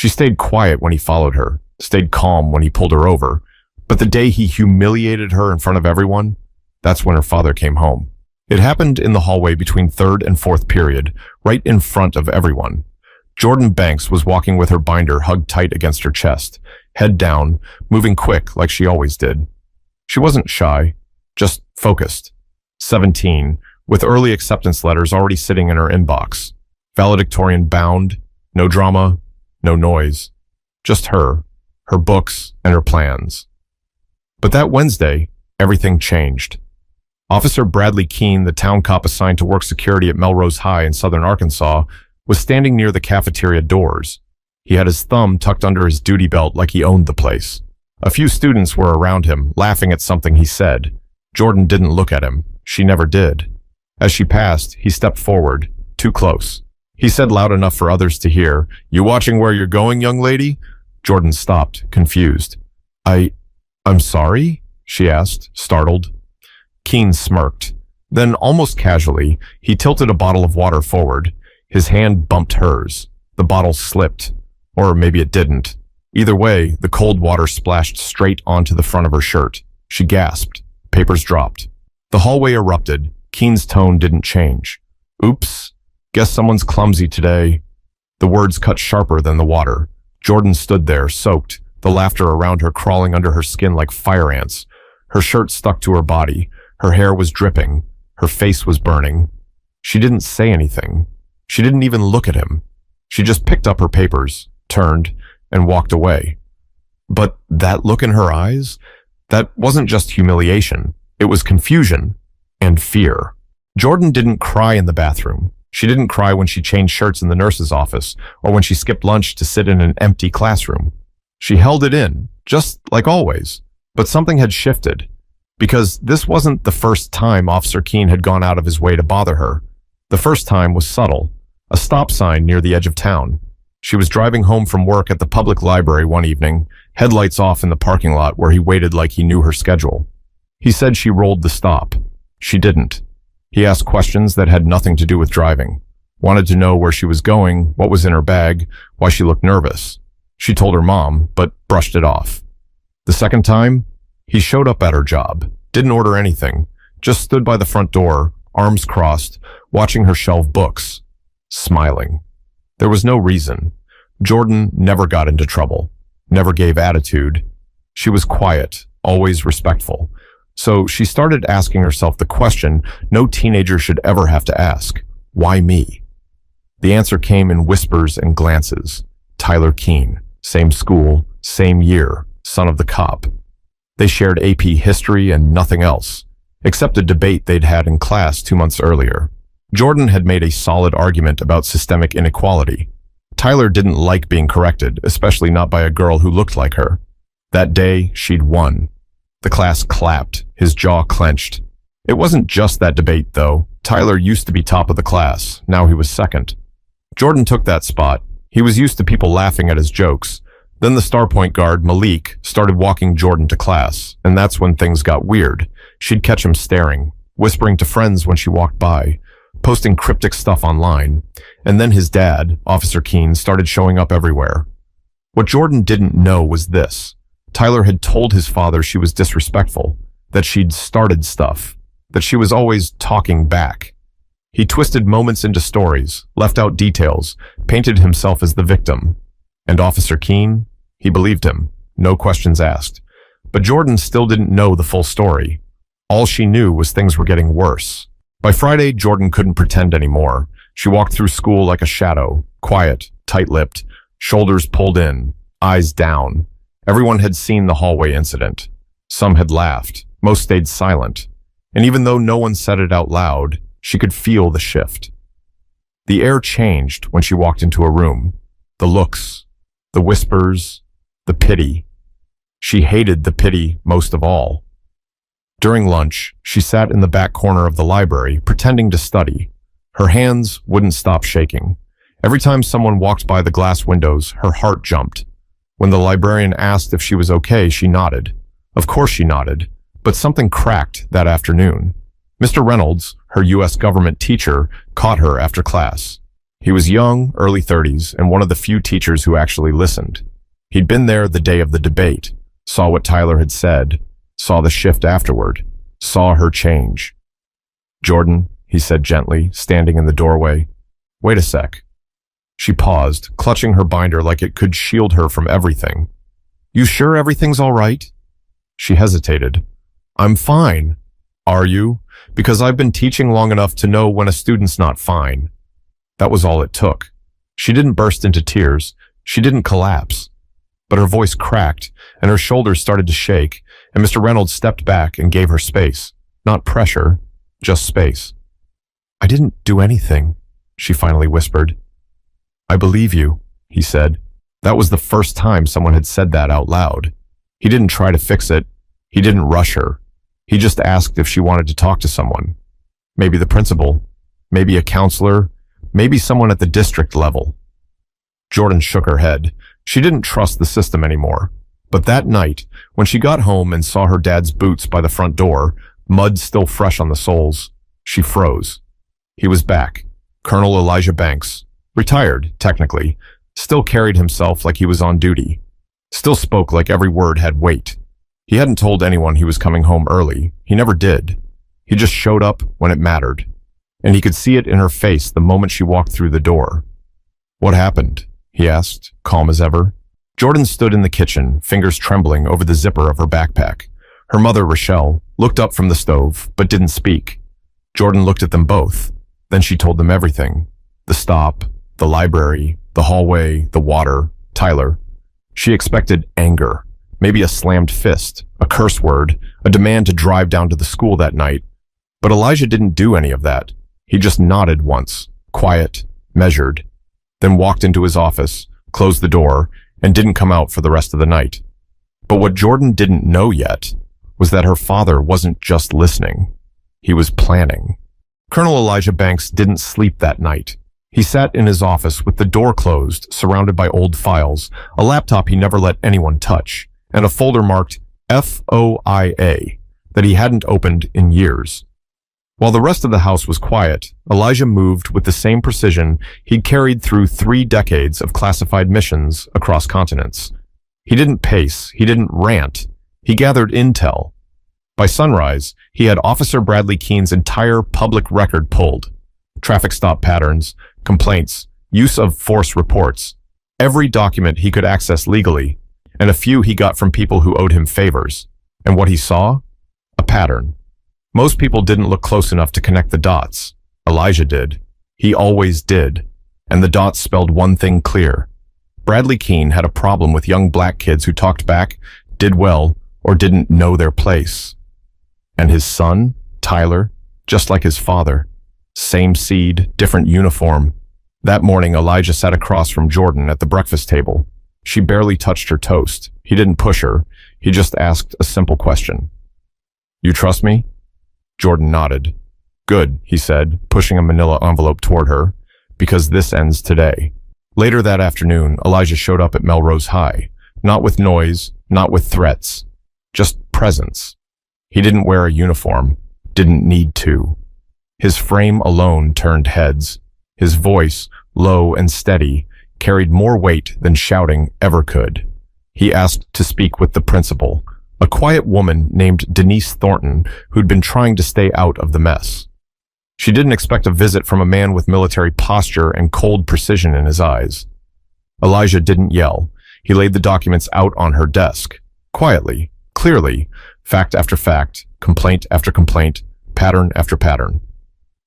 She stayed quiet when he followed her, stayed calm when he pulled her over, but the day he humiliated her in front of everyone, that's when her father came home. It happened in the hallway between third and fourth period, right in front of everyone. Jordan Banks was walking with her binder hugged tight against her chest, head down, moving quick like she always did. She wasn't shy, just focused. 17, with early acceptance letters already sitting in her inbox. Valedictorian bound, no drama, no noise. Just her books, and her plans. But that Wednesday, everything changed. Officer Bradley Keene, the town cop assigned to work security at Melrose High in southern Arkansas, was standing near the cafeteria doors. He had his thumb tucked under his duty belt like he owned the place. A few students were around him, laughing at something he said. Jordan didn't look at him. She never did. As she passed, he stepped forward, too close. He said loud enough for others to hear, "You watching where you're going, young lady?" Jordan stopped, confused. I'm sorry?" she asked, startled. Keene smirked. Then, almost casually, he tilted a bottle of water forward. His hand bumped hers. The bottle slipped. Or maybe it didn't. Either way, the cold water splashed straight onto the front of her shirt. She gasped. Papers dropped. The hallway erupted. Keene's tone didn't change. "Oops. Guess someone's clumsy today." The words cut sharper than the water. Jordan stood there, soaked, the laughter around her crawling under her skin like fire ants. Her shirt stuck to her body. Her hair was dripping. Her face was burning. She didn't say anything. She didn't even look at him. She just picked up her papers, turned, and walked away. But that look in her eyes, that wasn't just humiliation. It was confusion and fear. Jordan didn't cry in the bathroom. She didn't cry when she changed shirts in the nurse's office or when she skipped lunch to sit in an empty classroom. She held it in, just like always. But something had shifted, because this wasn't the first time Officer Keene had gone out of his way to bother her. The first time was subtle, a stop sign near the edge of town. She was driving home from work at the public library one evening, headlights off in the parking lot where he waited like he knew her schedule. He said she rolled the stop. She didn't. He asked questions that had nothing to do with driving. Wanted to know where she was going, what was in her bag, why she looked nervous. She told her mom, but brushed it off. The second time, he showed up at her job, didn't order anything, just stood by the front door, arms crossed, watching her shelve books, smiling. There was no reason. Jordan never got into trouble, never gave attitude. She was quiet, always respectful. So she started asking herself the question no teenager should ever have to ask: why me? The answer came in whispers and glances. Tyler Keene, same school, same year, son of the cop. They shared AP history and nothing else, except a debate they'd had in class 2 months earlier. Jordan had made a solid argument about systemic inequality. Tyler didn't like being corrected, especially not by a girl who looked like her. That day, she'd won. The class clapped, his jaw clenched. It wasn't just that debate, though. Tyler used to be top of the class. Now he was second. Jordan took that spot. He was used to people laughing at his jokes. Then the star point guard, Malik, started walking Jordan to class, and that's when things got weird. She'd catch him staring, whispering to friends when she walked by, posting cryptic stuff online. And then his dad, Officer Keene, started showing up everywhere. What Jordan didn't know was this. Tyler had told his father she was disrespectful, that she'd started stuff, that she was always talking back. He twisted moments into stories, left out details, painted himself as the victim. And Officer Keene, he believed him, no questions asked. But Jordan still didn't know the full story. All she knew was things were getting worse. By Friday, Jordan couldn't pretend anymore. She walked through school like a shadow, quiet, tight-lipped, shoulders pulled in, eyes down. Everyone had seen the hallway incident. Some had laughed. Most stayed silent. And even though no one said it out loud, she could feel the shift. The air changed when she walked into a room. The looks, the whispers, the pity. She hated the pity most of all. During lunch, she sat in the back corner of the library, pretending to study. Her hands wouldn't stop shaking. Every time someone walked by the glass windows, her heart jumped. When the librarian asked if she was okay, she nodded. Of course she nodded, but something cracked that afternoon. Mr. Reynolds, her U.S. government teacher, caught her after class. He was young, early 30s, and one of the few teachers who actually listened. He'd been there the day of the debate, saw what Tyler had said, saw the shift afterward, saw her change. "Jordan," he said gently, standing in the doorway. "Wait a sec." She paused, clutching her binder like it could shield her from everything. "You sure everything's all right?" She hesitated. "I'm fine." "Are you?" "Because I've been teaching long enough to know when a student's not fine." That was all it took. She didn't burst into tears. She didn't collapse. But her voice cracked, and her shoulders started to shake, and Mr. Reynolds stepped back and gave her space. Not pressure, just space. "I didn't do anything," she finally whispered. "I believe you," he said. That was the first time someone had said that out loud. He didn't try to fix it. He didn't rush her. He just asked if she wanted to talk to someone. Maybe the principal, maybe a counselor, maybe someone at the district level. Jordan shook her head. She didn't trust the system anymore. But that night, when she got home and saw her dad's boots by the front door, mud still fresh on the soles, she froze. He was back. Colonel Elijah Banks, retired, technically, still carried himself like he was on duty, still spoke like every word had weight. He hadn't told anyone he was coming home early. He never did. He just showed up when it mattered. And he could see it in her face the moment she walked through the door. "What happened?" he asked, calm as ever. Jordan stood in the kitchen, fingers trembling over the zipper of her backpack. Her mother, Rochelle, looked up from the stove, but didn't speak. Jordan looked at them both. Then she told them everything. The stop, the library, the hallway, the water, Tyler. She expected anger, maybe a slammed fist, a curse word, a demand to drive down to the school that night. But Elijah didn't do any of that. He just nodded once, quiet, measured, then walked into his office, closed the door, and didn't come out for the rest of the night. But what Jordan didn't know yet was that her father wasn't just listening. He was planning. Colonel Elijah Banks didn't sleep that night. He sat in his office with the door closed, surrounded by old files, a laptop he never let anyone touch, and a folder marked FOIA that he hadn't opened in years. While the rest of the house was quiet, Elijah moved with the same precision he'd carried through 3 decades of classified missions across continents. He didn't pace, he didn't rant, he gathered intel. By sunrise, he had Officer Bradley Keene's entire public record pulled. Traffic stop patterns, complaints, use of force reports, every document he could access legally, and a few he got from people who owed him favors. And what he saw? A pattern. Most people didn't look close enough to connect the dots. Elijah did. He always did. And the dots spelled one thing clear. Bradley Keene had a problem with young black kids who talked back, did well, or didn't know their place. And his son, Tyler, just like his father. Same seed, different uniform. That morning, Elijah sat across from Jordan at the breakfast table. She barely touched her toast. He didn't push her. He just asked a simple question. "You trust me?" Jordan nodded. "Good," he said, pushing a manila envelope toward her, "because this ends today." Later that afternoon, Elijah showed up at Melrose High, not with noise, not with threats, just presence. He didn't wear a uniform, didn't need to. His frame alone turned heads. His voice, low and steady, carried more weight than shouting ever could. He asked to speak with the principal, a quiet woman named Denise Thornton who'd been trying to stay out of the mess. She didn't expect a visit from a man with military posture and cold precision in his eyes. Elijah didn't yell. He laid the documents out on her desk, quietly, clearly, fact after fact, complaint after complaint, pattern after pattern.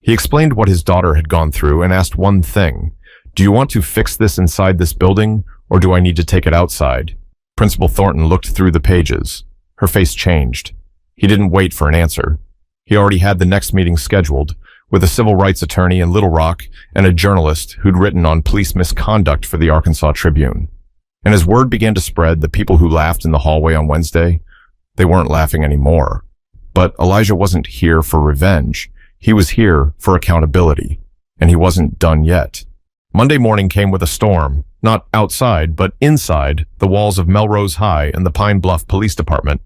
He explained what his daughter had gone through and asked one thing. "Do you want to fix this inside this building, or do I need to take it outside?" Principal Thornton looked through the pages. Her face changed. He didn't wait for an answer. He already had the next meeting scheduled, with a civil rights attorney in Little Rock and a journalist who'd written on police misconduct for the Arkansas Tribune. And as word began to spread, the people who laughed in the hallway on Wednesday, they weren't laughing anymore. But Elijah wasn't here for revenge. He was here for accountability. And he wasn't done yet. Monday morning came with a storm, not outside, but inside the walls of Melrose High and the Pine Bluff Police Department.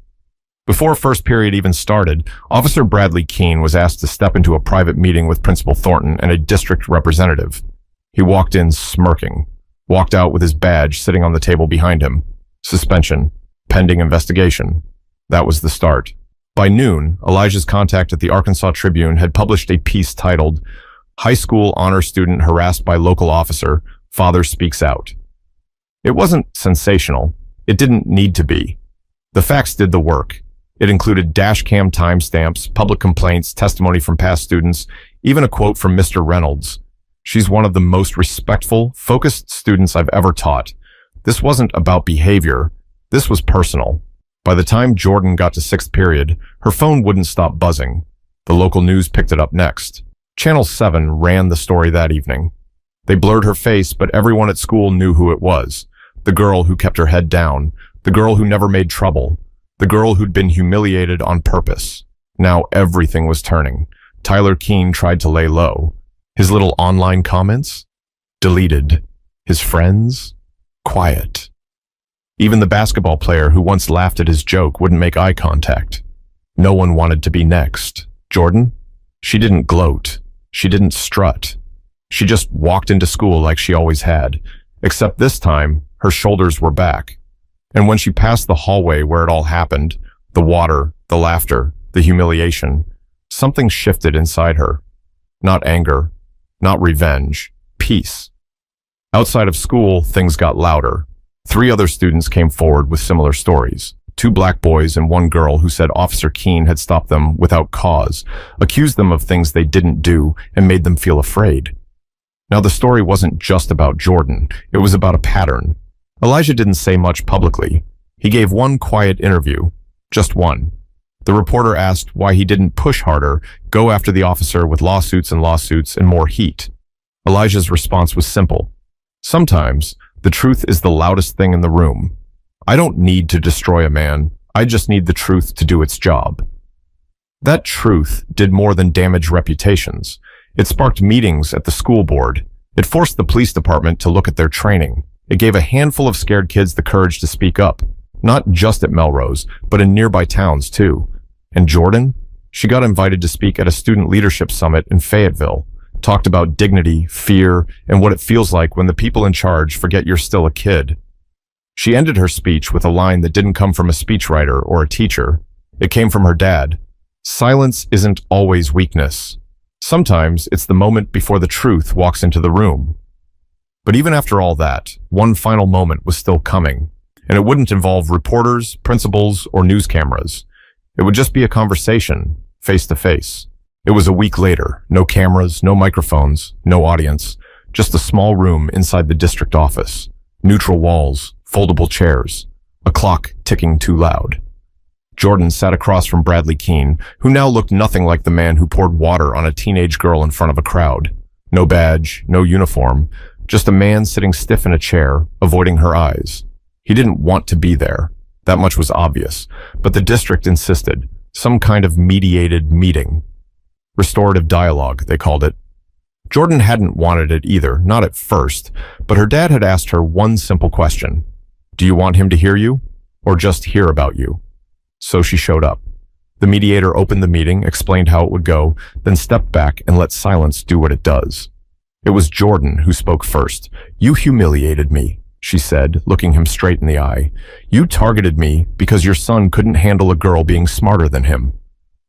Before first period even started, Officer Bradley Keene was asked to step into a private meeting with Principal Thornton and a district representative. He walked in smirking, walked out with his badge sitting on the table behind him. Suspension, pending investigation. That was the start. By noon, Elijah's contact at the Arkansas Tribune had published a piece titled, "High School Honor Student Harassed by Local Officer, Father Speaks Out." It wasn't sensational. It didn't need to be. The facts did the work. It included dashcam timestamps, public complaints, testimony from past students, even a quote from Mr. Reynolds. "She's one of the most respectful, focused students I've ever taught. This wasn't about behavior. This was personal." By the time Jordan got to sixth period, her phone wouldn't stop buzzing. The local news picked it up next. Channel 7 ran the story that evening. They blurred her face, but everyone at school knew who it was. The girl who kept her head down. The girl who never made trouble. The girl who'd been humiliated on purpose. Now everything was turning. Tyler Keene tried to lay low. His little online comments? Deleted. His friends? Quiet. Even the basketball player who once laughed at his joke wouldn't make eye contact. No one wanted to be next. Jordan? She didn't gloat. She didn't strut. She just walked into school like she always had, except this time, her shoulders were back. And when she passed the hallway where it all happened, the water, the laughter, the humiliation, something shifted inside her. Not anger, not revenge, peace. Outside of school, things got louder. 3 other students came forward with similar stories. 2 black boys and 1 girl who said Officer Keene had stopped them without cause, accused them of things they didn't do, and made them feel afraid. Now the story wasn't just about Jordan, it was about a pattern. Elijah didn't say much publicly. He gave one quiet interview, just one. The reporter asked why he didn't push harder, go after the officer with lawsuits and more heat. Elijah's response was simple. Sometimes, the truth is the loudest thing in the room. I don't need to destroy a man. I just need the truth to do its job. That truth did more than damage reputations. It sparked meetings at the school board. It forced the police department to look at their training. It gave a handful of scared kids the courage to speak up, not just at Melrose, but in nearby towns too. And Jordan? She got invited to speak at a student leadership summit in Fayetteville, talked about dignity, fear, and what it feels like when the people in charge forget you're still a kid. She ended her speech with a line that didn't come from a speechwriter or a teacher. It came from her dad. Silence isn't always weakness. Sometimes it's the moment before the truth walks into the room. But even after all that, one final moment was still coming, and it wouldn't involve reporters, principals, or news cameras. It would just be a conversation, face to face. It was a week later, no cameras, no microphones, no audience, just a small room inside the district office, neutral walls, foldable chairs, a clock ticking too loud. Jordan sat across from Bradley Keene, who now looked nothing like the man who poured water on a teenage girl in front of a crowd. No badge, no uniform, just a man sitting stiff in a chair, avoiding her eyes. He didn't want to be there. That much was obvious, but the district insisted. Some kind of mediated meeting. Restorative dialogue, they called it. Jordan hadn't wanted it either, not at first, but her dad had asked her one simple question. Do you want him to hear you, or just hear about you? So she showed up. The mediator opened the meeting, explained how it would go, then stepped back and let silence do what it does. It was Jordan who spoke first. You humiliated me, she said, looking him straight in the eye. You targeted me because your son couldn't handle a girl being smarter than him.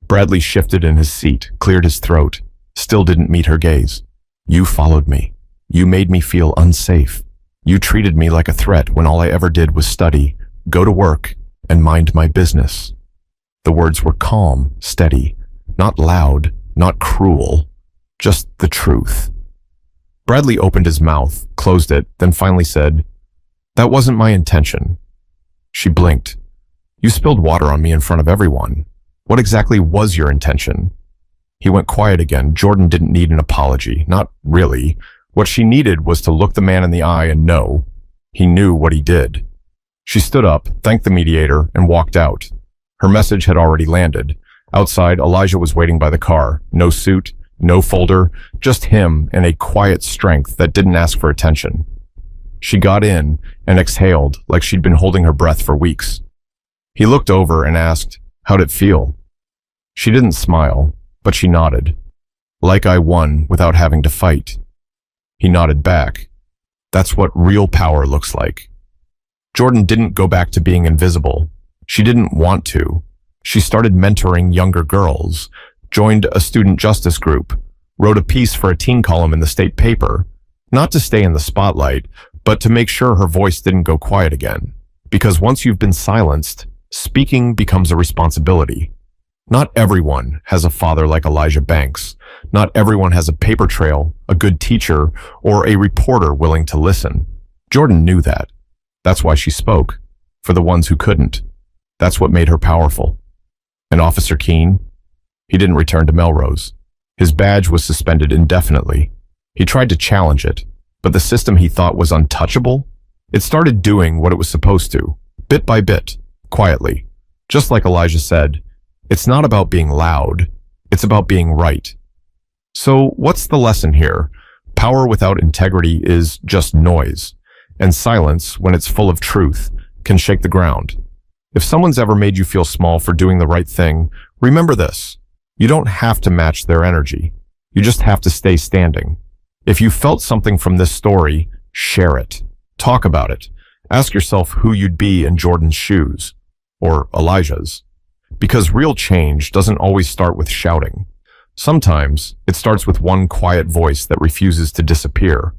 Bradley shifted in his seat, cleared his throat, still didn't meet her gaze. You followed me. You made me feel unsafe. You treated me like a threat when all I ever did was study, go to work, and mind my business. The words were calm, steady, not loud, not cruel, just the truth. Bradley opened his mouth, closed it, then finally said, That wasn't my intention. She blinked. You spilled water on me in front of everyone. What exactly was your intention? He went quiet again. Jordan didn't need an apology, not really. What she needed was to look the man in the eye and know. He knew what he did. She stood up, thanked the mediator, and walked out. Her message had already landed. Outside, Elijah was waiting by the car. No suit, no folder, just him and a quiet strength that didn't ask for attention. She got in and exhaled like she'd been holding her breath for weeks. He looked over and asked, How'd it feel? She didn't smile, but she nodded. Like I won without having to fight. He nodded back. That's what real power looks like. Jordan didn't go back to being invisible. She didn't want to. She started mentoring younger girls, joined a student justice group, wrote a piece for a teen column in the state paper, not to stay in the spotlight, but to make sure her voice didn't go quiet again. Because once you've been silenced, speaking becomes a responsibility. Not everyone has a father like Elijah Banks. Not everyone has a paper trail, a good teacher, or a reporter willing to listen. Jordan knew that. That's why she spoke. For the ones who couldn't. That's what made her powerful. And Officer Keene? He didn't return to Melrose. His badge was suspended indefinitely. He tried to challenge it, but the system he thought was untouchable, it started doing what it was supposed to, bit by bit, quietly. Just like Elijah said, it's not about being loud, it's about being right. So what's the lesson here? Power without integrity is just noise, and silence, when it's full of truth, can shake the ground. If someone's ever made you feel small for doing the right thing, remember this. You don't have to match their energy. You just have to stay standing. If you felt something from this story, share it. Talk about it. Ask yourself who you'd be in Jordan's shoes, or Elijah's. Because real change doesn't always start with shouting. Sometimes it starts with one quiet voice that refuses to disappear.